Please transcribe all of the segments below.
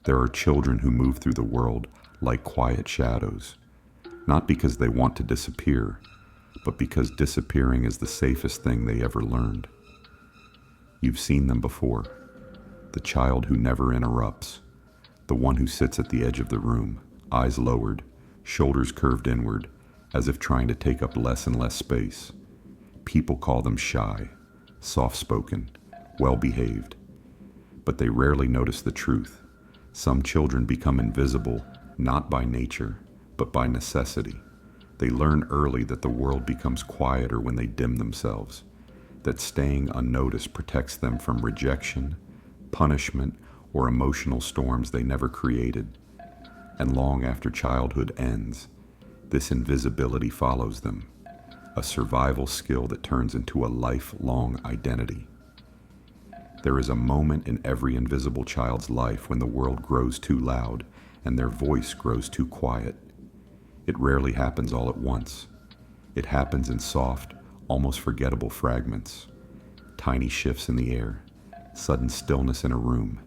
There are children who move through the world like quiet shadows, not because they want to disappear, but because disappearing is the safest thing they ever learned. You've seen them before. The child who never interrupts, the one who sits at the edge of the room, eyes lowered, shoulders curved inward, as if trying to take up less and less space. People call them shy, soft-spoken, well-behaved, but they rarely notice the truth. Some children become invisible, not by nature, but by necessity. They learn early that the world becomes quieter when they dim themselves, that staying unnoticed protects them from rejection, punishment, or emotional storms they never created. And long after childhood ends, this invisibility follows them, a survival skill that turns into a lifelong identity. There is a moment in every invisible child's life when the world grows too loud and their voice grows too quiet. It rarely happens all at once. It happens in soft, almost forgettable fragments. Tiny shifts in the air, sudden stillness in a room,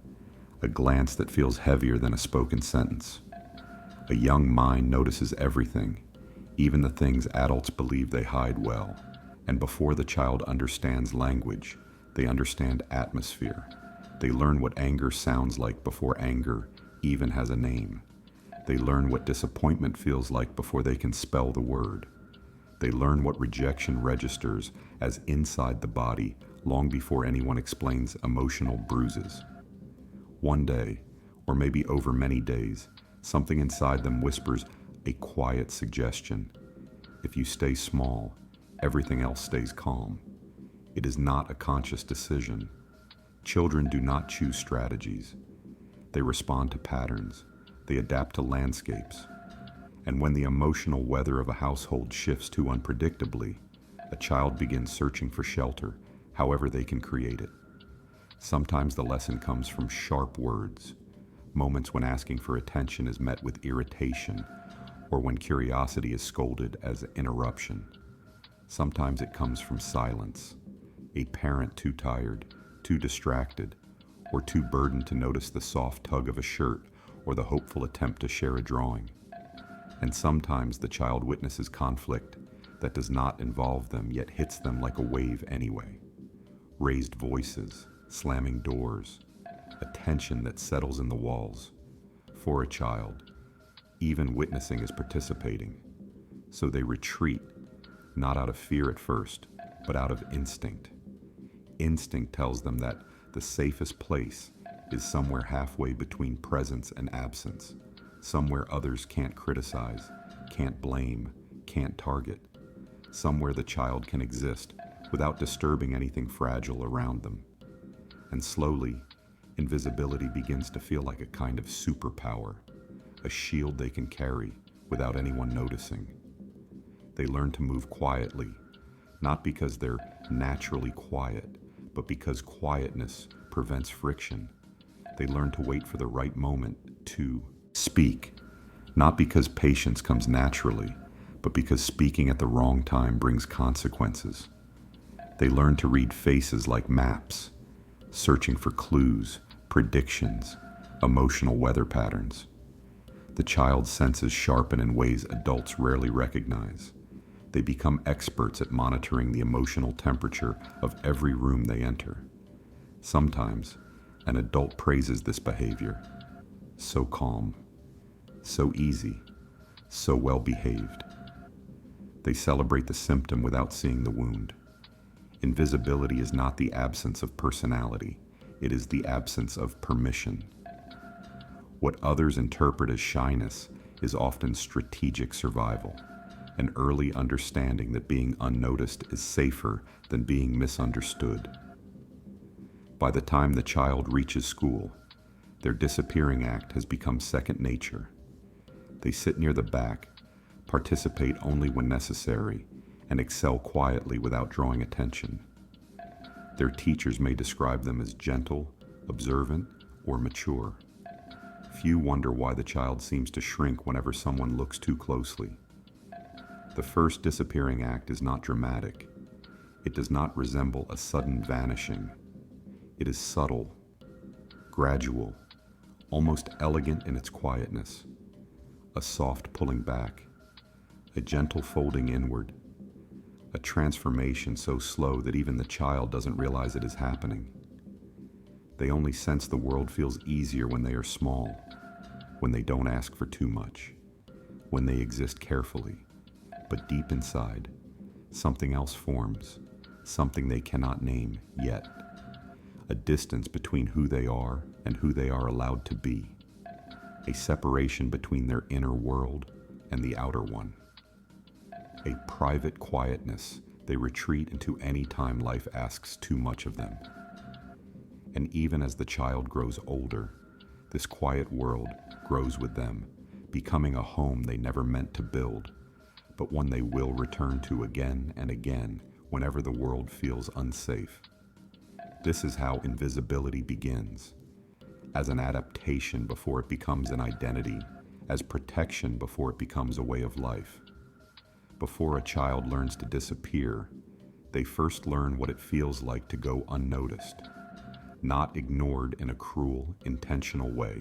a glance that feels heavier than a spoken sentence. A young mind notices everything, even the things adults believe they hide well. And before the child understands language, they understand atmosphere. They learn what anger sounds like before anger even has a name. They learn what disappointment feels like before they can spell the word. They learn what rejection registers as inside the body long before anyone explains emotional bruises. One day, or maybe over many days, something inside them whispers a quiet suggestion. If you stay small, everything else stays calm. It is not a conscious decision. Children do not choose strategies. They respond to patterns. They adapt to landscapes. And when the emotional weather of a household shifts too unpredictably, a child begins searching for shelter, however they can create it. Sometimes the lesson comes from sharp words, moments when asking for attention is met with irritation, or when curiosity is scolded as interruption. Sometimes it comes from silence, a parent too tired, too distracted, or too burdened to notice the soft tug of a shirt or the hopeful attempt to share a drawing. And sometimes the child witnesses conflict that does not involve them yet hits them like a wave anyway. Raised voices, slamming doors, a tension that settles in the walls. For a child, even witnessing is participating. So they retreat, not out of fear at first, but out of instinct. Instinct tells them that the safest place is somewhere halfway between presence and absence, somewhere others can't criticize, can't blame, can't target, somewhere the child can exist without disturbing anything fragile around them. And slowly, invisibility begins to feel like a kind of superpower, a shield they can carry without anyone noticing. They learn to move quietly, not because they're naturally quiet, but because quietness prevents friction. They learn to wait for the right moment to speak, not because patience comes naturally, but because speaking at the wrong time brings consequences. They learn to read faces like maps, searching for clues, predictions, emotional weather patterns. The child's senses sharpen in ways adults rarely recognize. They become experts at monitoring the emotional temperature of every room they enter. Sometimes, an adult praises this behavior. So calm, so easy, so well behaved. They celebrate the symptom without seeing the wound. Invisibility is not the absence of personality, it is the absence of permission. What others interpret as shyness is often strategic survival, an early understanding that being unnoticed is safer than being misunderstood. By the time the child reaches school, their disappearing act has become second nature. They sit near the back, participate only when necessary, and excel quietly without drawing attention. Their teachers may describe them as gentle, observant, or mature. Few wonder why the child seems to shrink whenever someone looks too closely. The first disappearing act is not dramatic. It does not resemble a sudden vanishing. It is subtle, gradual, almost elegant in its quietness, a soft pulling back, a gentle folding inward, a transformation so slow that even the child doesn't realize it is happening. They only sense the world feels easier when they are small, when they don't ask for too much, when they exist carefully. But deep inside, something else forms, something they cannot name yet, a distance between who they are and who they are allowed to be, a separation between their inner world and the outer one, a private quietness they retreat into any time life asks too much of them. And even as the child grows older, this quiet world grows with them, becoming a home they never meant to build, but one they will return to again and again whenever the world feels unsafe. This is how invisibility begins, as an adaptation before it becomes an identity, as protection before it becomes a way of life. Before a child learns to disappear, they first learn what it feels like to go unnoticed, not ignored in a cruel, intentional way,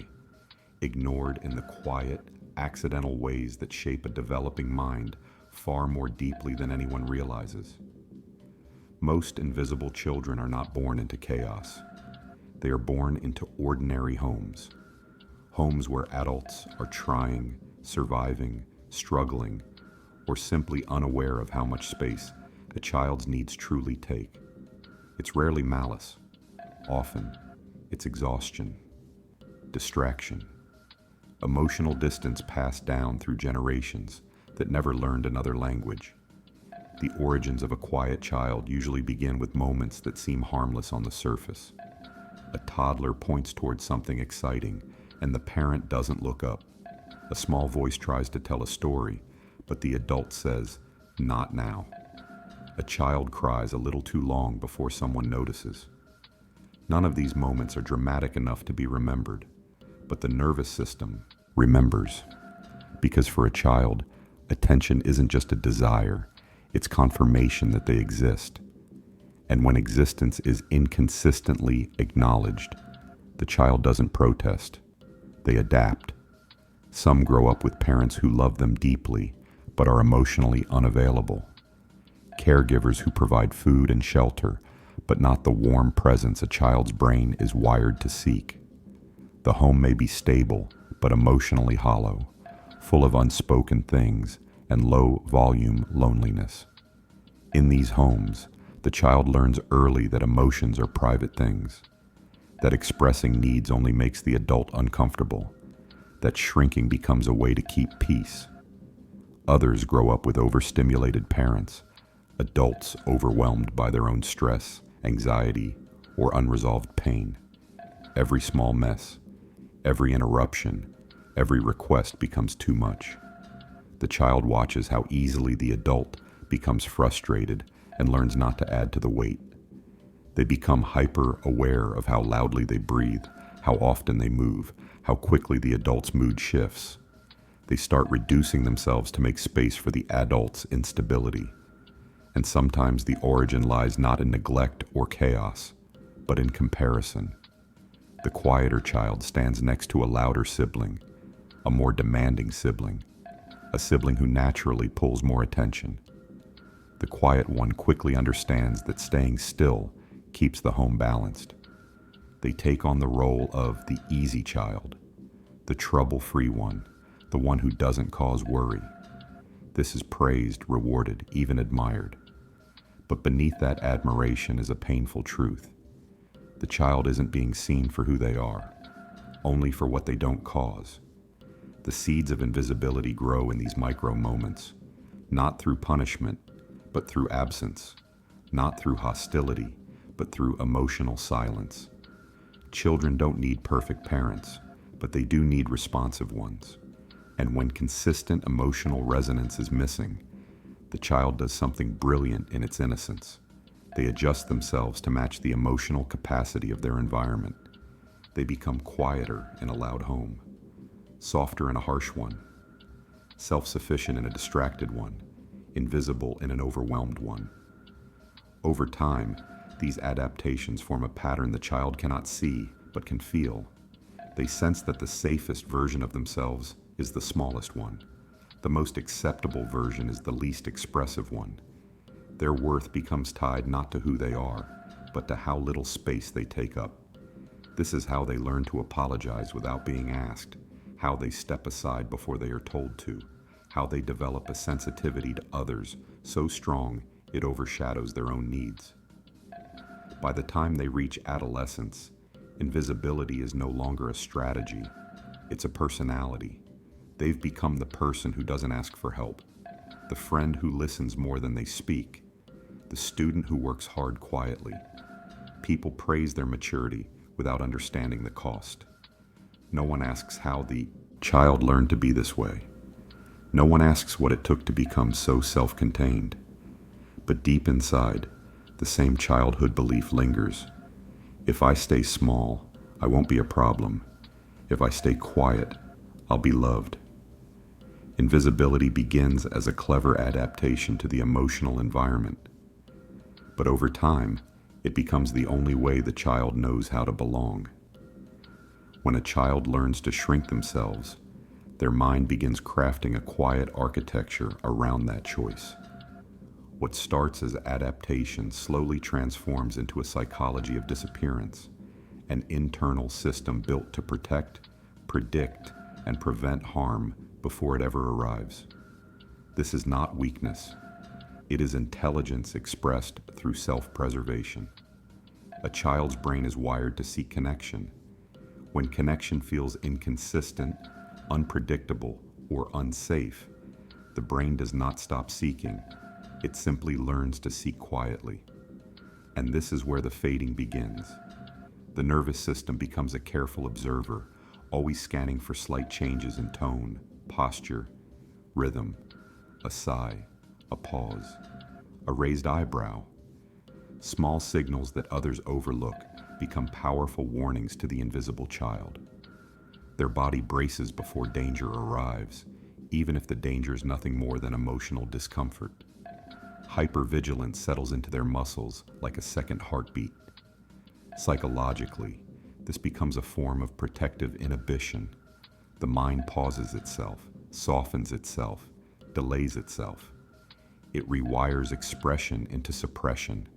ignored in the quiet, accidental ways that shape a developing mind far more deeply than anyone realizes. Most invisible children are not born into chaos. They are born into ordinary homes, homes where adults are trying, surviving, struggling, or simply unaware of how much space a child's needs truly take. It's rarely malice. Often, it's exhaustion, distraction, emotional distance passed down through generations that never learned another language. The origins of a quiet child usually begin with moments that seem harmless on the surface. A toddler points towards something exciting, and the parent doesn't look up. A small voice tries to tell a story, but the adult says, "Not now." A child cries a little too long before someone notices. None of these moments are dramatic enough to be remembered, but the nervous system remembers. Because for a child, attention isn't just a desire, it's confirmation that they exist. And when existence is inconsistently acknowledged, the child doesn't protest, they adapt. Some grow up with parents who love them deeply, but are emotionally unavailable. Caregivers who provide food and shelter, but not the warm presence a child's brain is wired to seek. The home may be stable, but emotionally hollow, full of unspoken things and low-volume loneliness. In these homes, the child learns early that emotions are private things, that expressing needs only makes the adult uncomfortable, that shrinking becomes a way to keep peace. Others grow up with overstimulated parents, adults overwhelmed by their own stress, anxiety, or unresolved pain. Every small mess, every interruption, every request becomes too much. The child watches how easily the adult becomes frustrated and learns not to add to the weight. They become hyper-aware of how loudly they breathe, how often they move, how quickly the adult's mood shifts. They start reducing themselves to make space for the adult's instability. And sometimes the origin lies not in neglect or chaos, but in comparison. The quieter child stands next to a louder sibling, a more demanding sibling, a sibling who naturally pulls more attention. The quiet one quickly understands that staying still keeps the home balanced. They take on the role of the easy child, the trouble-free one, the one who doesn't cause worry. This is praised, rewarded, even admired. But beneath that admiration is a painful truth. The child isn't being seen for who they are, only for what they don't cause. The seeds of invisibility grow in these micro moments, not through punishment, but through absence, not through hostility, but through emotional silence. Children don't need perfect parents, but they do need responsive ones. And when consistent emotional resonance is missing, the child does something brilliant in its innocence. They adjust themselves to match the emotional capacity of their environment. They become quieter in a loud home, softer in a harsh one, self-sufficient in a distracted one, invisible in an overwhelmed one. Over time, these adaptations form a pattern the child cannot see but can feel. They sense that the safest version of themselves is the smallest one. The most acceptable version is the least expressive one. Their worth becomes tied not to who they are, but to how little space they take up. This is how they learn to apologize without being asked, how they step aside before they are told to, how they develop a sensitivity to others so strong it overshadows their own needs. By the time they reach adolescence, invisibility is no longer a strategy, it's a personality. They've become the person who doesn't ask for help, the friend who listens more than they speak, the student who works hard quietly. People praise their maturity without understanding the cost. No one asks how the child learned to be this way. No one asks what it took to become so self-contained. But deep inside, the same childhood belief lingers. If I stay small, I won't be a problem. If I stay quiet, I'll be loved. Invisibility begins as a clever adaptation to the emotional environment. But over time, it becomes the only way the child knows how to belong. When a child learns to shrink themselves, their mind begins crafting a quiet architecture around that choice. What starts as adaptation slowly transforms into a psychology of disappearance, an internal system built to protect, predict, and prevent harm before it ever arrives. This is not weakness. It is intelligence expressed through self-preservation. A child's brain is wired to seek connection. When connection feels inconsistent, unpredictable, or unsafe, the brain does not stop seeking. It simply learns to seek quietly. And this is where the fading begins. The nervous system becomes a careful observer, always scanning for slight changes in tone, posture, rhythm, a sigh, a pause, a raised eyebrow. Small signals that others overlook become powerful warnings to the invisible child. Their body braces before danger arrives, even if the danger is nothing more than emotional discomfort. Hypervigilance settles into their muscles like a second heartbeat. Psychologically, this becomes a form of protective inhibition. The mind pauses itself, softens itself, delays itself. It rewires expression into suppression.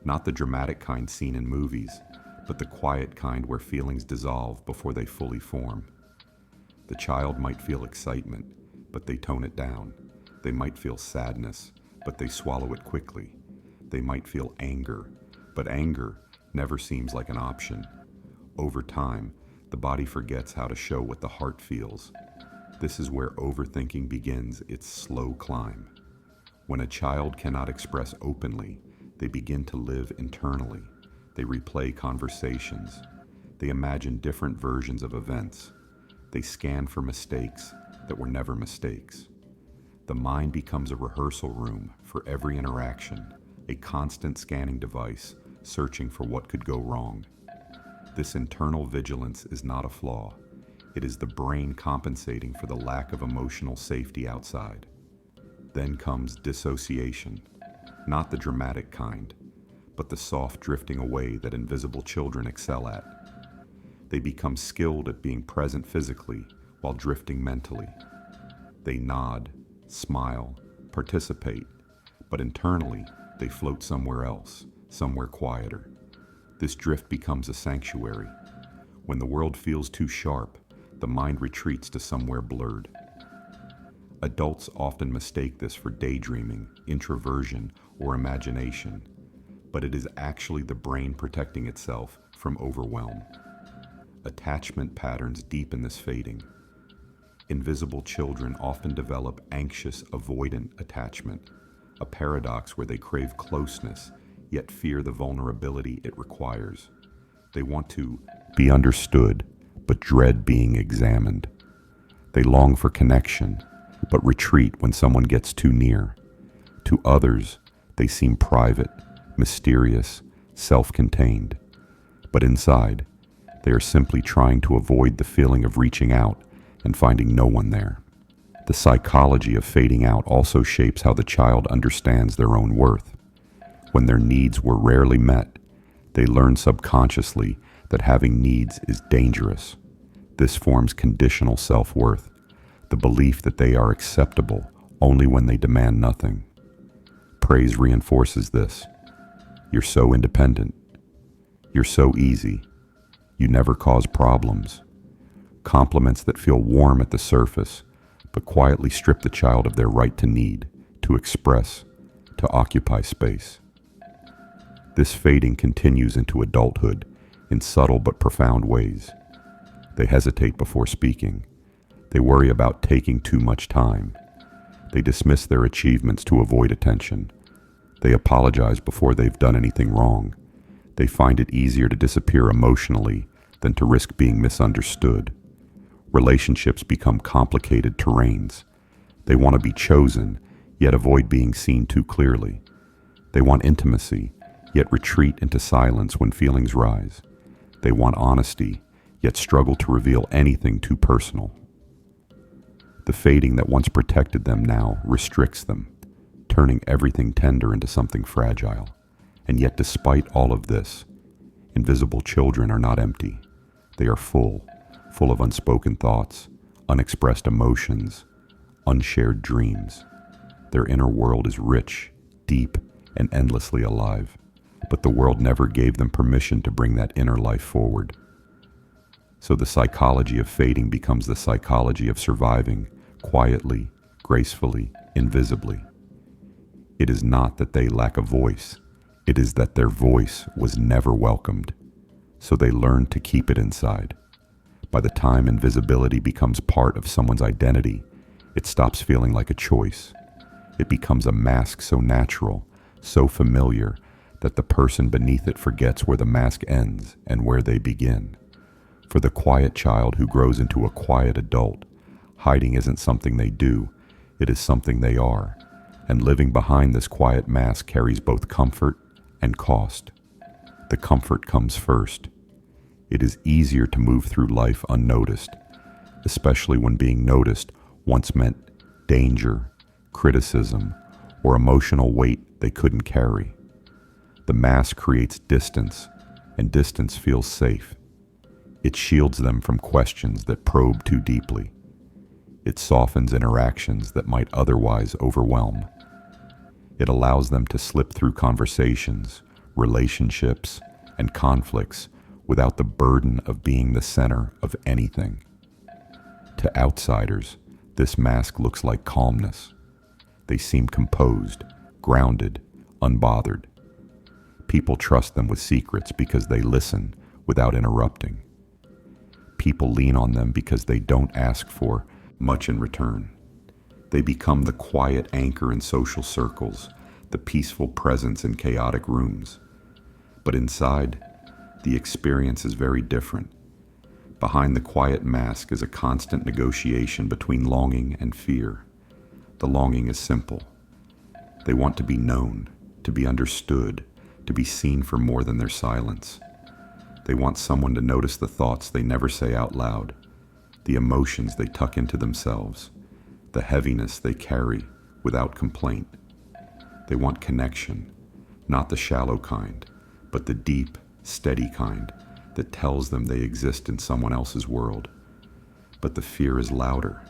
Not the dramatic kind seen in movies, but the quiet kind where feelings dissolve before they fully form. The child might feel excitement, but they tone it down. They might feel sadness, but they swallow it quickly. They might feel anger, but anger never seems like an option. Over time, the body forgets how to show what the heart feels. This is where overthinking begins its slow climb. When a child cannot express openly, they begin to live internally. They replay conversations. They imagine different versions of events. They scan for mistakes that were never mistakes. The mind becomes a rehearsal room for every interaction, a constant scanning device, searching for what could go wrong. This internal vigilance is not a flaw. It is the brain compensating for the lack of emotional safety outside. Then comes dissociation, not the dramatic kind, but the soft drifting away that invisible children excel at. They become skilled at being present physically while drifting mentally. They nod, smile, participate, but internally they float somewhere else, somewhere quieter. This drift becomes a sanctuary. When the world feels too sharp, the mind retreats to somewhere blurred. Adults often mistake this for daydreaming, introversion, or imagination, but it is actually the brain protecting itself from overwhelm. Attachment patterns deepen this fading. Invisible children often develop anxious, avoidant attachment, a paradox where they crave closeness, yet fear the vulnerability it requires. They want to be understood, but dread being examined. They long for connection, but retreat when someone gets too near. To others, they seem private, mysterious, self-contained. But inside, they are simply trying to avoid the feeling of reaching out and finding no one there. The psychology of fading out also shapes how the child understands their own worth. When their needs were rarely met, they learn subconsciously that having needs is dangerous. This forms conditional self-worth, the belief that they are acceptable only when they demand nothing. Praise reinforces this. You're so independent. You're so easy. You never cause problems. Compliments that feel warm at the surface, but quietly strip the child of their right to need, to express, to occupy space. This fading continues into adulthood in subtle but profound ways. They hesitate before speaking. They worry about taking too much time. They dismiss their achievements to avoid attention. They apologize before they've done anything wrong. They find it easier to disappear emotionally than to risk being misunderstood. Relationships become complicated terrains. They want to be chosen, yet avoid being seen too clearly. They want intimacy, yet retreat into silence when feelings rise. They want honesty, yet struggle to reveal anything too personal. The fading that once protected them now restricts them, turning everything tender into something fragile. And yet, despite all of this, invisible children are not empty. They are full of unspoken thoughts, unexpressed emotions, unshared dreams. Their inner world is rich, deep, and endlessly alive. But the world never gave them permission to bring that inner life forward. So the psychology of fading becomes the psychology of surviving, quietly, gracefully, invisibly. It is not that they lack a voice. It is that their voice was never welcomed, so they learn to keep it inside. By the time invisibility becomes part of someone's identity, it stops feeling like a choice. It becomes a mask so natural, so familiar, that the person beneath it forgets where the mask ends and where they begin. For the quiet child who grows into a quiet adult, hiding isn't something they do, it is something they are. And living behind this quiet mask carries both comfort and cost. The comfort comes first. It is easier to move through life unnoticed, especially when being noticed once meant danger, criticism, or emotional weight they couldn't carry. The mask creates distance, and distance feels safe. It shields them from questions that probe too deeply. It softens interactions that might otherwise overwhelm. It allows them to slip through conversations, relationships, and conflicts without the burden of being the center of anything. To outsiders, this mask looks like calmness. They seem composed, grounded, unbothered. People trust them with secrets because they listen without interrupting. People lean on them because they don't ask for much in return. They become the quiet anchor in social circles, the peaceful presence in chaotic rooms. But inside, the experience is very different. Behind the quiet mask is a constant negotiation between longing and fear. The longing is simple. They want to be known, to be understood, to be seen for more than their silence. They want someone to notice the thoughts they never say out loud, the emotions they tuck into themselves, the heaviness they carry without complaint. They want connection, not the shallow kind, but the deep, steady kind that tells them they exist in someone else's world. But the fear is louder.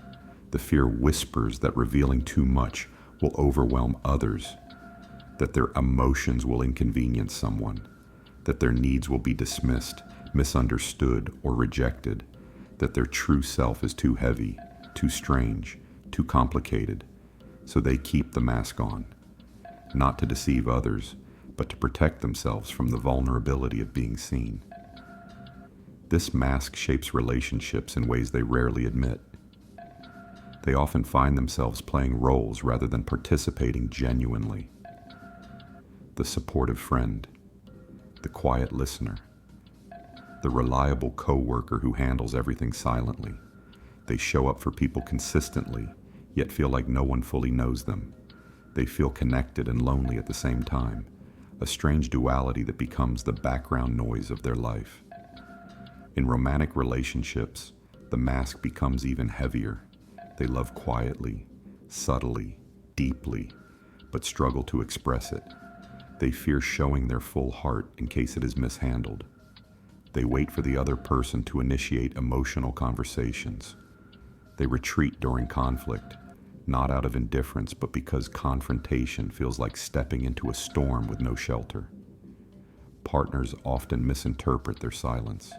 The fear whispers that revealing too much will overwhelm others, that their emotions will inconvenience someone, that their needs will be dismissed, misunderstood, or rejected, that their true self is too heavy, too strange, too complicated. So they keep the mask on, not to deceive others, but to protect themselves from the vulnerability of being seen. This mask shapes relationships in ways they rarely admit. They often find themselves playing roles rather than participating genuinely. The supportive friend, the quiet listener, the reliable coworker who handles everything silently. They show up for people consistently, yet feel like no one fully knows them. They feel connected and lonely at the same time, a strange duality that becomes the background noise of their life. In romantic relationships, the mask becomes even heavier. They love quietly, subtly, deeply, but struggle to express it. They fear showing their full heart in case it is mishandled. They wait for the other person to initiate emotional conversations. They retreat during conflict, not out of indifference, but because confrontation feels like stepping into a storm with no shelter. Partners often misinterpret their silence.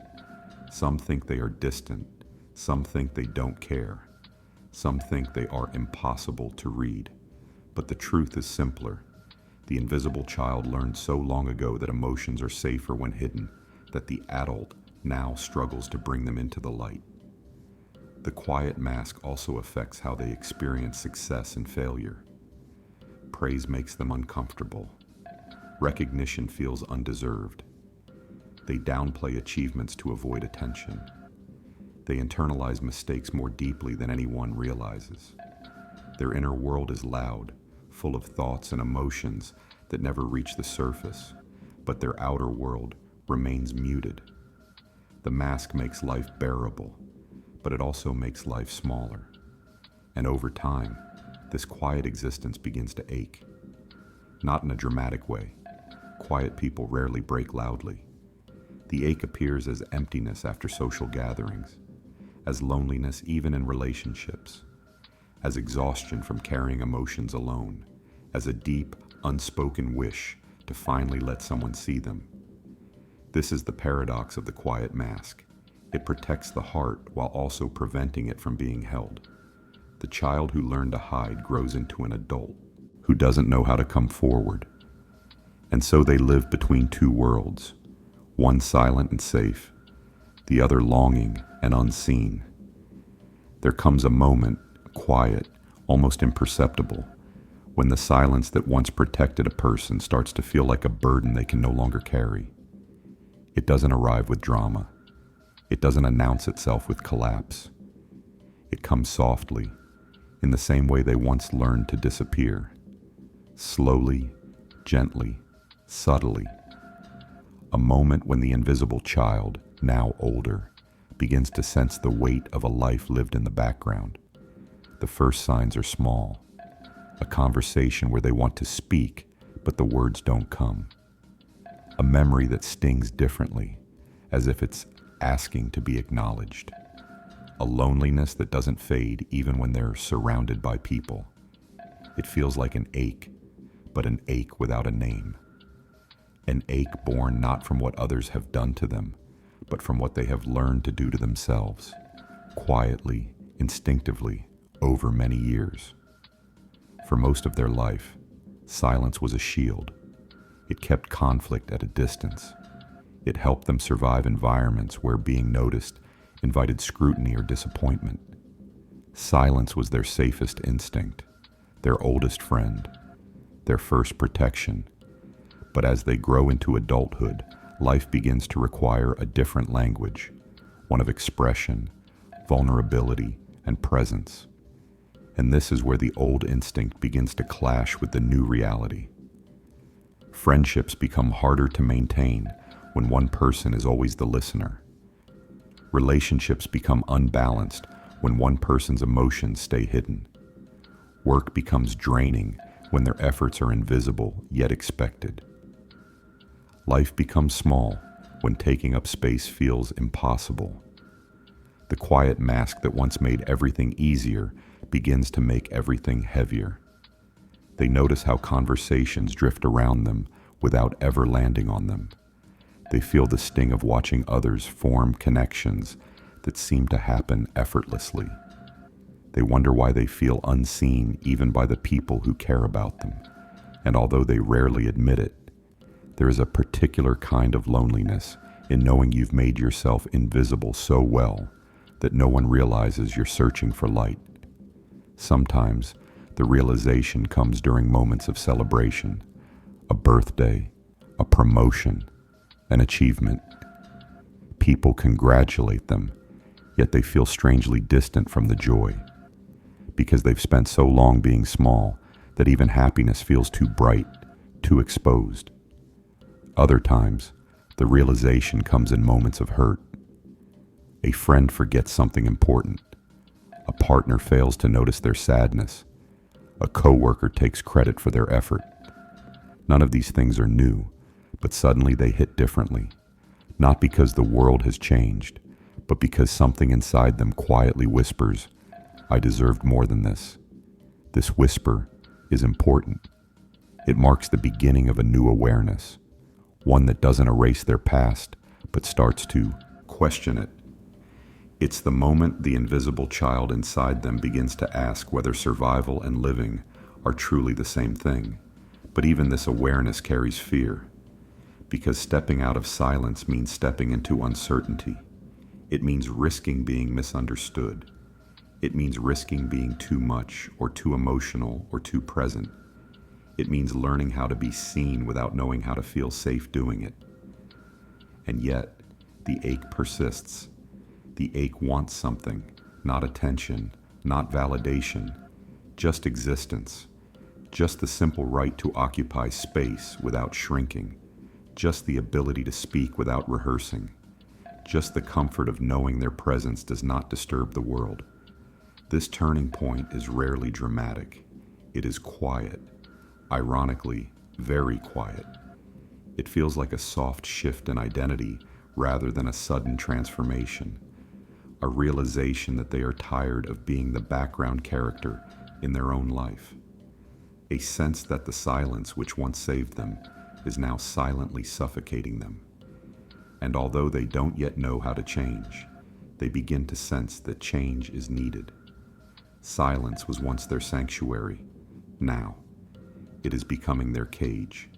Some think they are distant. Some think they don't care. Some think they are impossible to read. But the truth is simpler. The invisible child learned so long ago that emotions are safer when hidden, that the adult now struggles to bring them into the light. The quiet mask also affects how they experience success and failure. Praise makes them uncomfortable. Recognition feels undeserved. They downplay achievements to avoid attention. They internalize mistakes more deeply than anyone realizes. Their inner world is loud, full of thoughts and emotions that never reach the surface, but their outer world remains muted. The mask makes life bearable, but it also makes life smaller. And over time, this quiet existence begins to ache. Not in a dramatic way. Quiet people rarely break loudly. The ache appears as emptiness after social gatherings, as loneliness even in relationships, as exhaustion from carrying emotions alone, as a deep, unspoken wish to finally let someone see them. This is the paradox of the quiet mask. It protects the heart while also preventing it from being held. The child who learned to hide grows into an adult who doesn't know how to come forward. And so they live between two worlds, one silent and safe, the other longing and unseen. There comes a moment, quiet, almost imperceptible, when the silence that once protected a person starts to feel like a burden they can no longer carry. It doesn't arrive with drama. It doesn't announce itself with collapse. It comes softly, in the same way they once learned to disappear. Slowly, gently, subtly. A moment when the invisible child, now older, begins to sense the weight of a life lived in the background. The first signs are small. A conversation where they want to speak, but the words don't come. A memory that stings differently, as if it's asking to be acknowledged. A loneliness that doesn't fade even when they're surrounded by people. It feels like an ache, but an ache without a name. An ache born not from what others have done to them, but from what they have learned to do to themselves, quietly, instinctively, over many years. For most of their life, silence was a shield. It kept conflict at a distance. It helped them survive environments where being noticed invited scrutiny or disappointment. Silence was their safest instinct, their oldest friend, their first protection. But as they grow into adulthood, life begins to require a different language, one of expression, vulnerability, and presence. And this is where the old instinct begins to clash with the new reality. Friendships become harder to maintain when one person is always the listener. Relationships become unbalanced when one person's emotions stay hidden. Work becomes draining when their efforts are invisible yet expected. Life becomes small when taking up space feels impossible. The quiet mask that once made everything easier begins to make everything heavier. They notice how conversations drift around them without ever landing on them. They feel the sting of watching others form connections that seem to happen effortlessly. They wonder why they feel unseen even by the people who care about them. And although they rarely admit it, there is a particular kind of loneliness in knowing you've made yourself invisible so well that no one realizes you're searching for light. Sometimes the realization comes during moments of celebration, a birthday, a promotion, an achievement. People congratulate them, yet they feel strangely distant from the joy, because they've spent so long being small that even happiness feels too bright, too exposed. Other times, the realization comes in moments of hurt. A friend forgets something important. A partner fails to notice their sadness. A coworker takes credit for their effort. None of these things are new, but suddenly they hit differently. Not because the world has changed, but because something inside them quietly whispers, I deserved more than this. This whisper is important. It marks the beginning of a new awareness, one that doesn't erase their past, but starts to question it. It's the moment the invisible child inside them begins to ask whether survival and living are truly the same thing. But even this awareness carries fear, because stepping out of silence means stepping into uncertainty. It means risking being misunderstood. It means risking being too much or too emotional or too present. It means learning how to be seen without knowing how to feel safe doing it. And yet, the ache persists. The ache wants something, not attention, not validation, just existence, just the simple right to occupy space without shrinking, just the ability to speak without rehearsing, just the comfort of knowing their presence does not disturb the world. This turning point is rarely dramatic. It is quiet, ironically, very quiet. It feels like a soft shift in identity rather than a sudden transformation, a realization that they are tired of being the background character in their own life, a sense that the silence which once saved them is now silently suffocating them. And although they don't yet know how to change, they begin to sense that change is needed. Silence was once their sanctuary. Now, it is becoming their cage.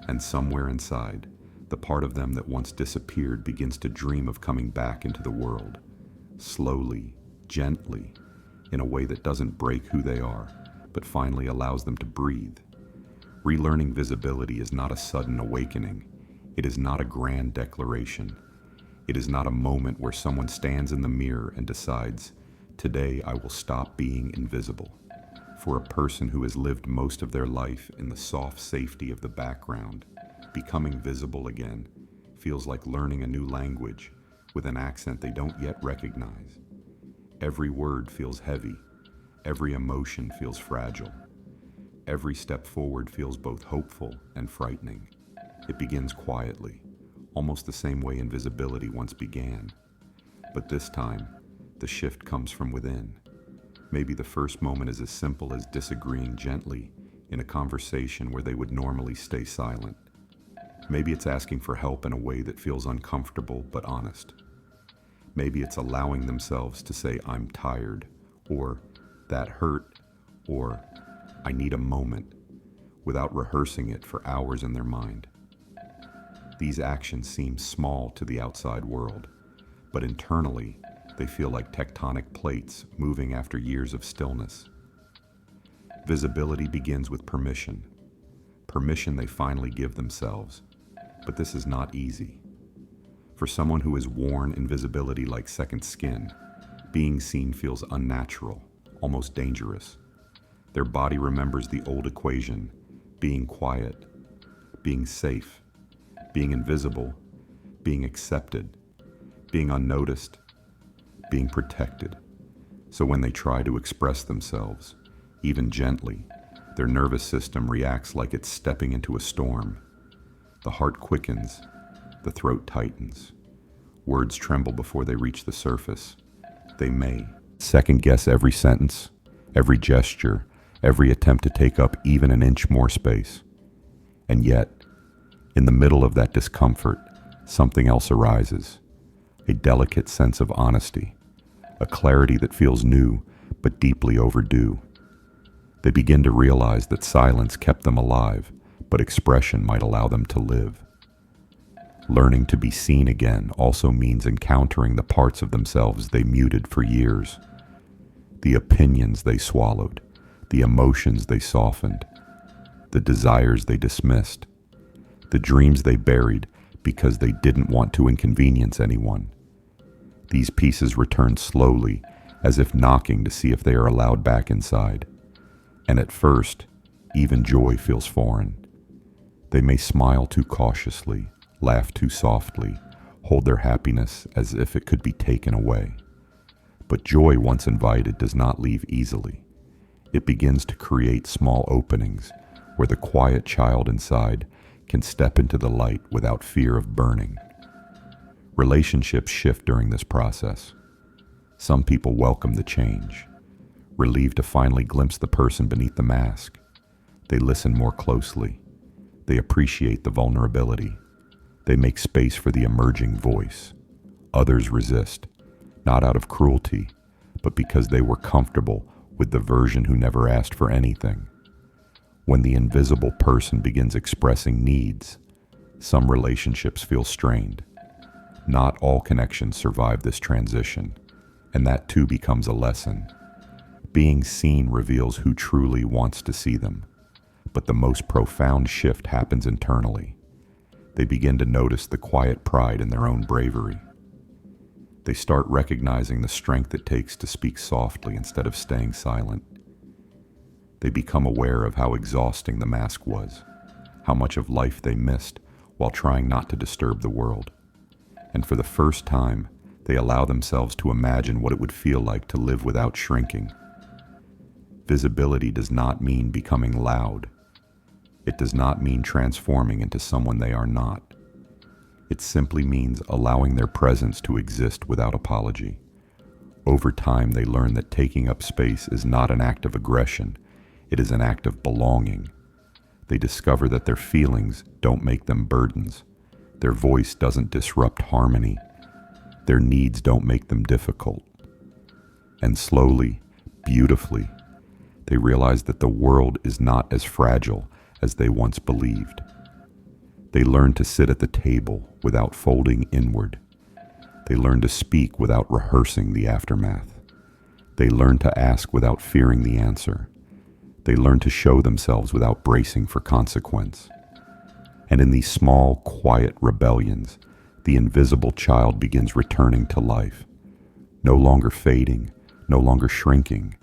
And somewhere inside, the part of them that once disappeared begins to dream of coming back into the world. Slowly, gently, in a way that doesn't break who they are, but finally allows them to breathe. Relearning visibility is not a sudden awakening. It is not a grand declaration. It is not a moment where someone stands in the mirror and decides, today I will stop being invisible. For a person who has lived most of their life in the soft safety of the background, becoming visible again feels like learning a new language with an accent they don't yet recognize. Every word feels heavy. Every emotion feels fragile. Every step forward feels both hopeful and frightening. It begins quietly, almost the same way invisibility once began. But this time, the shift comes from within. Maybe the first moment is as simple as disagreeing gently in a conversation where they would normally stay silent. Maybe it's asking for help in a way that feels uncomfortable but honest. Maybe it's allowing themselves to say, I'm tired, or that hurt, or I need a moment, without rehearsing it for hours in their mind. These actions seem small to the outside world, but internally, they feel like tectonic plates moving after years of stillness. Visibility begins with permission. Permission they finally give themselves. But this is not easy. For someone who has worn invisibility like second skin, being seen feels unnatural, almost dangerous. Their body remembers the old equation, being quiet, being safe, being invisible, being accepted, being unnoticed, being protected. So when they try to express themselves, even gently, their nervous system reacts like it's stepping into a storm. The heart quickens, the throat tightens. Words tremble before they reach the surface. They may second-guess every sentence, every gesture, every attempt to take up even an inch more space. And yet, in the middle of that discomfort, something else arises. A delicate sense of honesty, a clarity that feels new but deeply overdue. They begin to realize that silence kept them alive, but expression might allow them to live. Learning to be seen again also means encountering the parts of themselves they muted for years, the opinions they swallowed, the emotions they softened, the desires they dismissed, the dreams they buried because they didn't want to inconvenience anyone. These pieces return slowly, as if knocking to see if they are allowed back inside. And at first, even joy feels foreign. They may smile too cautiously, laugh too softly, hold their happiness as if it could be taken away. But joy, once invited, does not leave easily. It begins to create small openings where the quiet child inside can step into the light without fear of burning. Relationships shift during this process. Some people welcome the change, relieved to finally glimpse the person beneath the mask. They listen more closely. They appreciate the vulnerability. They make space for the emerging voice. Others resist, not out of cruelty, but because they were comfortable with the version who never asked for anything. When the invisible person begins expressing needs, some relationships feel strained. Not all connections survive this transition, and that too becomes a lesson. Being seen reveals who truly wants to see them, but the most profound shift happens internally. They begin to notice the quiet pride in their own bravery. They start recognizing the strength it takes to speak softly instead of staying silent. They become aware of how exhausting the mask was, how much of life they missed while trying not to disturb the world. And for the first time, they allow themselves to imagine what it would feel like to live without shrinking. Visibility does not mean becoming loud. It does not mean transforming into someone they are not. It simply means allowing their presence to exist without apology. Over time, they learn that taking up space is not an act of aggression, it is an act of belonging. They discover that their feelings don't make them burdens. Their voice doesn't disrupt harmony. Their needs don't make them difficult. And slowly, beautifully, they realize that the world is not as fragile as they once believed. They learn to sit at the table without folding inward. They learn to speak without rehearsing the aftermath. They learn to ask without fearing the answer. They learn to show themselves without bracing for consequence. And in these small, quiet rebellions, the invisible child begins returning to life, no longer fading, no longer shrinking,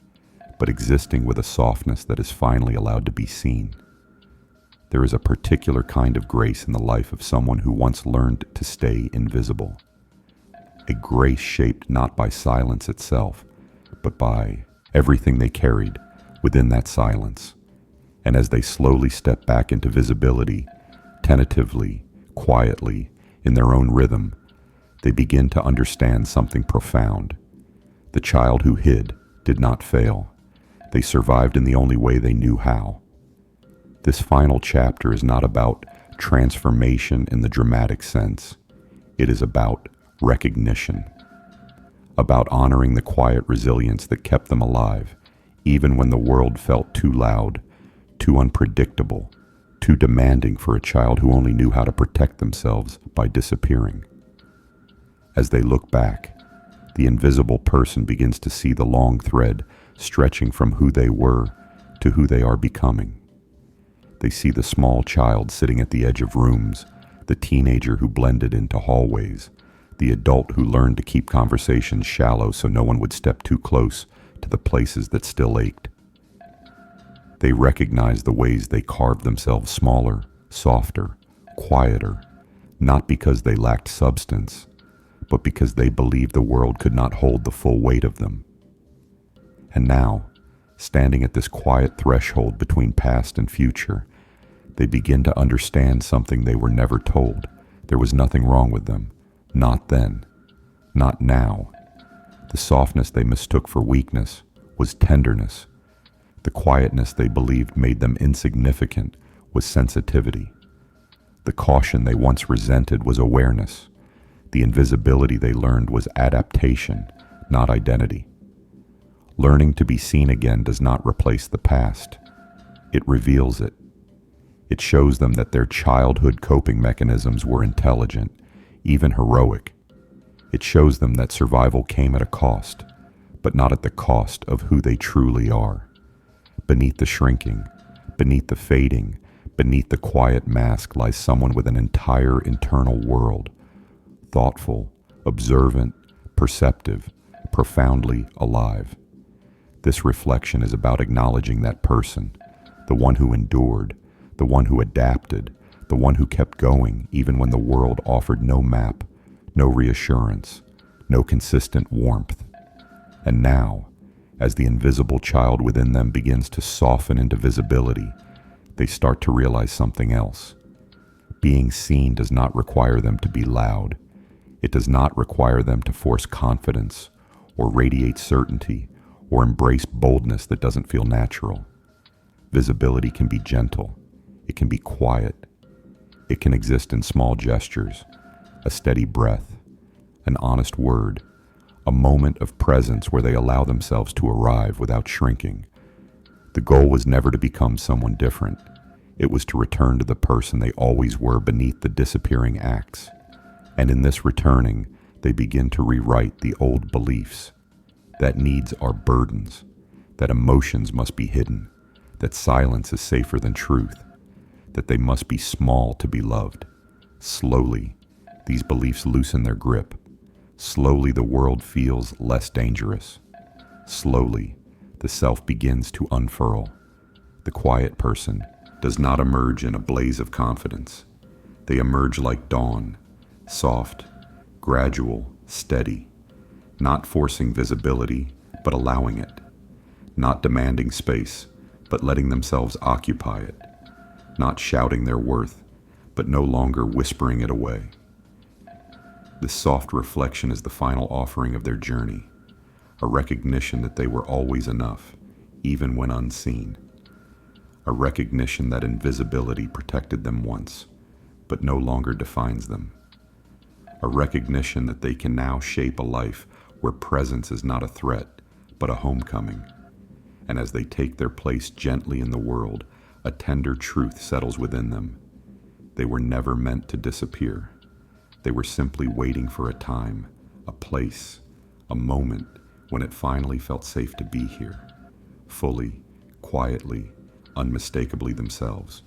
but existing with a softness that is finally allowed to be seen. There is a particular kind of grace in the life of someone who once learned to stay invisible. A grace shaped not by silence itself, but by everything they carried within that silence. And as they slowly step back into visibility, tentatively, quietly, in their own rhythm, they begin to understand something profound. The child who hid did not fail. They survived in the only way they knew how. This final chapter is not about transformation in the dramatic sense. It is about recognition, about honoring the quiet resilience that kept them alive, even when the world felt too loud, too unpredictable, too demanding for a child who only knew how to protect themselves by disappearing. As they look back, the invisible person begins to see the long thread stretching from who they were to who they are becoming. They see the small child sitting at the edge of rooms, the teenager who blended into hallways, the adult who learned to keep conversations shallow so no one would step too close to the places that still ached. They recognize the ways they carved themselves smaller, softer, quieter, not because they lacked substance, but because they believed the world could not hold the full weight of them. And now, standing at this quiet threshold between past and future, they begin to understand something they were never told. There was nothing wrong with them. Not then. Not now. The softness they mistook for weakness was tenderness. The quietness they believed made them insignificant was sensitivity. The caution they once resented was awareness. The invisibility they learned was adaptation, not identity. Learning to be seen again does not replace the past. It reveals it. It shows them that their childhood coping mechanisms were intelligent, even heroic. It shows them that survival came at a cost, but not at the cost of who they truly are. Beneath the shrinking, beneath the fading, beneath the quiet mask lies someone with an entire internal world, thoughtful, observant, perceptive, profoundly alive. This reflection is about acknowledging that person, the one who endured, the one who adapted, the one who kept going even when the world offered no map, no reassurance, no consistent warmth. And now, as the invisible child within them begins to soften into visibility, they start to realize something else. Being seen does not require them to be loud. It does not require them to force confidence or radiate certainty or embrace boldness that doesn't feel natural. Visibility can be gentle. It can be quiet. It can exist in small gestures, a steady breath, an honest word, a moment of presence where they allow themselves to arrive without shrinking. The goal was never to become someone different. It was to return to the person they always were beneath the disappearing acts. And in this returning, they begin to rewrite the old beliefs that needs are burdens, that emotions must be hidden, that silence is safer than truth, that they must be small to be loved. Slowly, these beliefs loosen their grip. Slowly, the world feels less dangerous. Slowly, the self begins to unfurl. The quiet person does not emerge in a blaze of confidence. They emerge like dawn, soft, gradual, steady, not forcing visibility, but allowing it, not demanding space, but letting themselves occupy it, not shouting their worth, but no longer whispering it away. This soft reflection is the final offering of their journey, a recognition that they were always enough, even when unseen, a recognition that invisibility protected them once, but no longer defines them, a recognition that they can now shape a life where presence is not a threat, but a homecoming. And as they take their place gently in the world, a tender truth settles within them. They were never meant to disappear. They were simply waiting for a time, a place, a moment when it finally felt safe to be here, fully, quietly, unmistakably themselves.